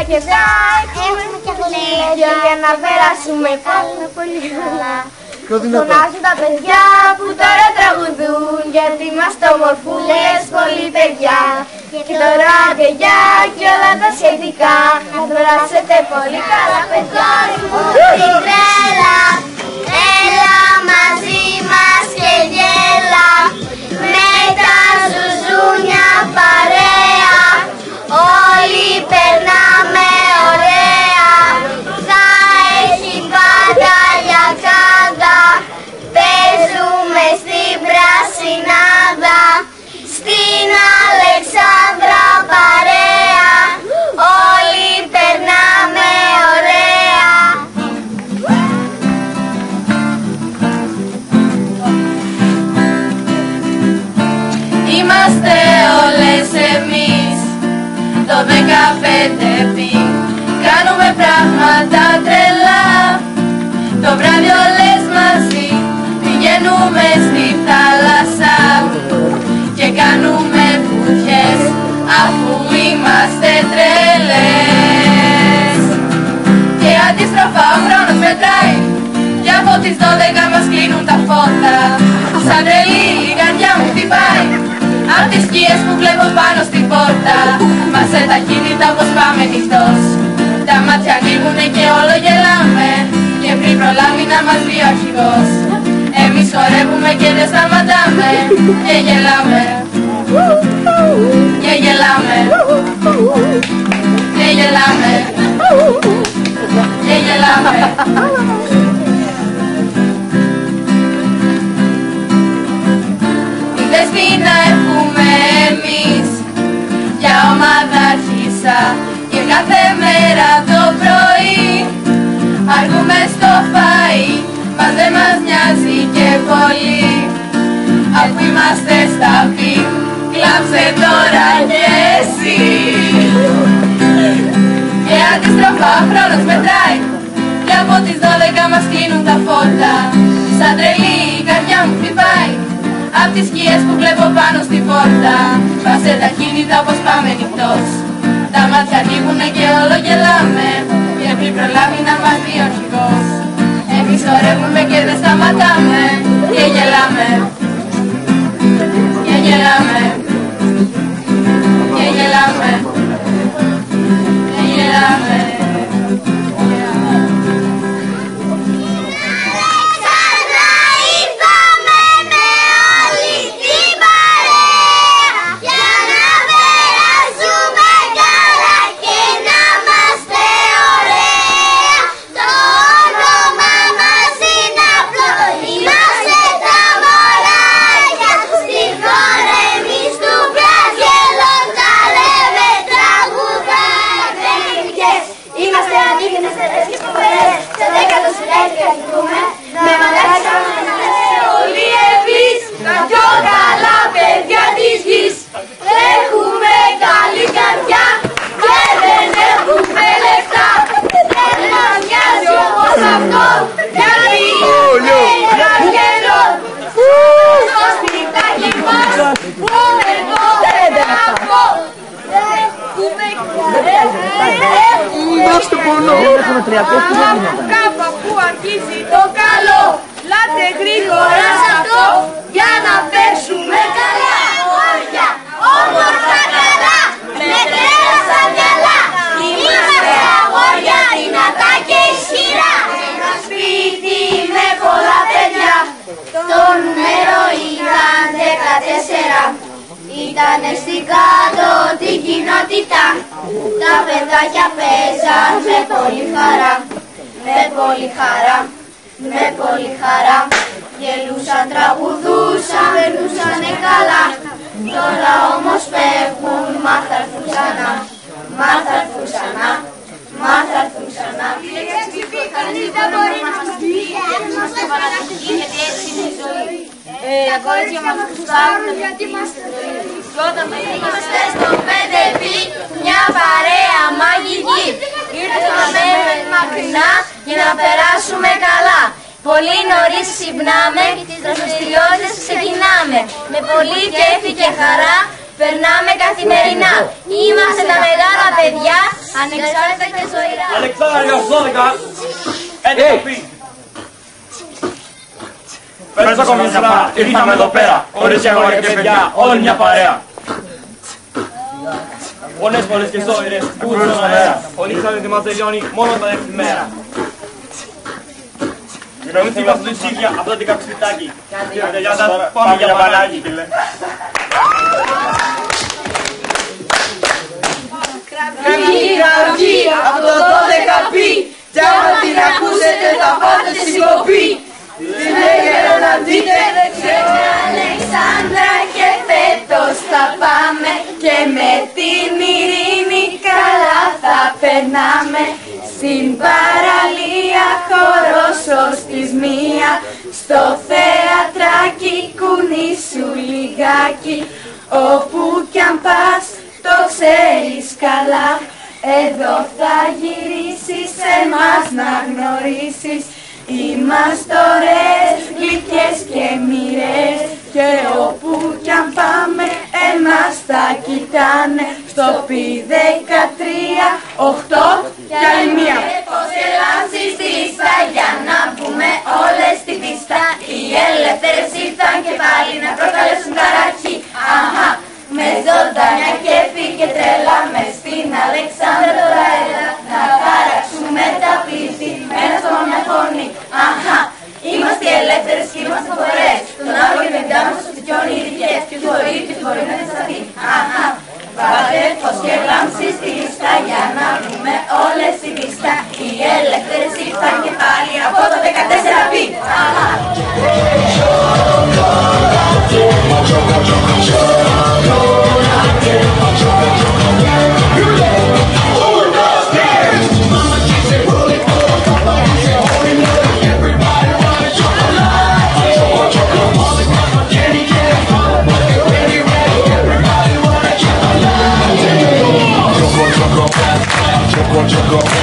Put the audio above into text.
παιδιά, έχουμε κουλέγια για να περάσουμε πολύ καλά. Φωνάζουν τα παιδιά που τώρα τραγουδούν, γιατί είμαστε ομορφούλες πολύ παιδιά. Και τώρα παιδιά και όλα τα σχετικά, να περάσετε πολύ καλά παιδιά. Την τρέλα, έλα μαζί μας και γέλα, με τα ζουζούνια παρέα, όλοι περνάμε ωραία. Θα έχει πάντα για τσάντα, παίζουμε στην Πρασινάδα, στην Αλεξάνδρα παρέα, όλοι περνάμε ωραία. Είμαστε όλες εμείς το 15 πι, κάνουμε πράγματα τρελά. Το βράδυ όλες μαζί πηγαίνουμε στη θάλασσα και κάνουμε βουτιές αφού είμαστε τρελές. Και αντίστροφα ο χρόνος μετράει και από τις 12 μας κλείνουν τα φώτα. Σαν τρελή η καρδιά μου χτυπάει απ' τις σκιές που βλέπω πάνω στην πόρτα. Μάσε τα κινητά πως πάμε νυχτός, τα μάτια ανοίγουνε και όλο γελάμε, και πριν προλάβει να μας δει ο αρχηγός, εμείς χορεύουμε και δεν σταματάμε. Και γελάμε, και γελάμε, και γελάμε, και γελάμε. Τη δεσπίνα έχουμε εμείς για ομάδα αρχίσα, και κάθε μέρα το πρωί αργούμε στο φαΐ, μας δεν μας νοιάζει και πολύ, αφού είμαστε στα πι, κλάψε τώρα κι εσύ. Και αντίστροφα ο χρόνος μετράει και από τις 12 μας κλείνουν τα φώτα. Σαν τρελή η καρδιά μου χτυπάει απ' τις σκιές που βλέπω πάνω στην πόρτα. Βάσε τα κινητά πως πάμε νυχτός, τα μάτια ανοίγουνε και όλο γελάμε, και πριν προλάβει να μας δει ο αρχηγός, εμείς χορεύουμε και δεν σταματάμε. Και γελάμε, και γελάμε, και γελάμε, και γελάμε. Κάπου που αρχίζει το καλό, λάτε γρήγορα σ' αυτό για να πέσουμε καλά. Όρια, όμορφα καλά, με τρέλα σαν γυαλά. Είμαστε αγόρια δυνατά και ισχυρά. Ένα σπίτι με πολλά παιδιά, το νούμερο ήταν 14. Ήτανε στην κάτω την κοινότητα, τα παιδάκια παίζαν με πολύ χαρά, με πολύ χαρά, με πολύ χαρά. Γελούσαν, τραγουδούσαν, περνούσανε καλά, τώρα όμως φεύγουν, μα θα έρθουν ξανά, μα θα έρθουν ξανά, μα θα έρθουν ξανά. Κανείς δεν μπορεί να μας πει, είμαστε φανατικοί, γιατί έτσι είναι η ζωή. Τα κορίτσια μας γουστάρουν γιατί είμαστε ζωή. Και όταν είμαστε στο 5 πι, μια παρέα μαγική, ήρθαμε μακρινά για να περάσουμε καλά. Πολύ νωρίς ξυπνάμε, τις δραστηριότητες ξεκινάμε. Με πολύ κέφι και χαρά περνάμε καθημερινά. Είμαστε τα μεγάλα παιδιά ανεξάρτητα και ζωηρά. Αλεξάνδρα 12, 11 πει. Πες ακόμη μια φορά, ήρθαμε εδώ πέρα, κορίτσια, αγόρια και παιδιά, όλη μια παρέα. Πολλές και σόιρες, κούτσος στον αέρα, όλοι ξέρετε ότι μας τελειώνει μόνο τα δεύτερη μέρα. Μην θυμάστε το ησύχια από το δικαψητάκι. Και τελειώνοντας πάμε για μπανάκι. Κραυγή από το 12 πει, κι άμα την ακούσετε θα πάτε συγκοπή. Την έγινε να δείτε, Αλεξάνδρα και φέτος θα πάμε και με την ειρήνη καλά θα περνάμε. Στην παραλία χορός ως της μία, στο θεατράκι κουνήσου λιγάκι. Όπου κι αν πας το ξέρεις καλά, εδώ θα γυρίσεις εμάς να γνωρίσεις. Είμαστε ωραίες, γλυκές και μοιρές και όπου κι αν πάμε εμάς θα κοιτάνε. Στο π13, 8 κι άλλη μία. Πως ελάμψεις πίστα για να μπούμε όλες στη πίστα. Οι ελεύθερες ήρθαν και πάλι να προκαλέσουν ταραχή. Αχα, με ζωντανιά κέφι και τρέλα μες στην Αλεξάνδρα τώρα έλα να χαράξουμε τα πλήθη με ένα στόμα μια φωνή. Αχα, είμαστε ελεύθερες και είμαστε φορές. Τον άλλο και παιδιά μας τους δικαιώνει οι ειδικές. Ποιος μπορεί να δισταθεί. Αχα, πάτε φως και λάμψη στη λίστα για να βρούμε όλες στη πίστα. Οι ελεύθερες ήρθαν και πάλι από το 14 πει. Αχα. Choco.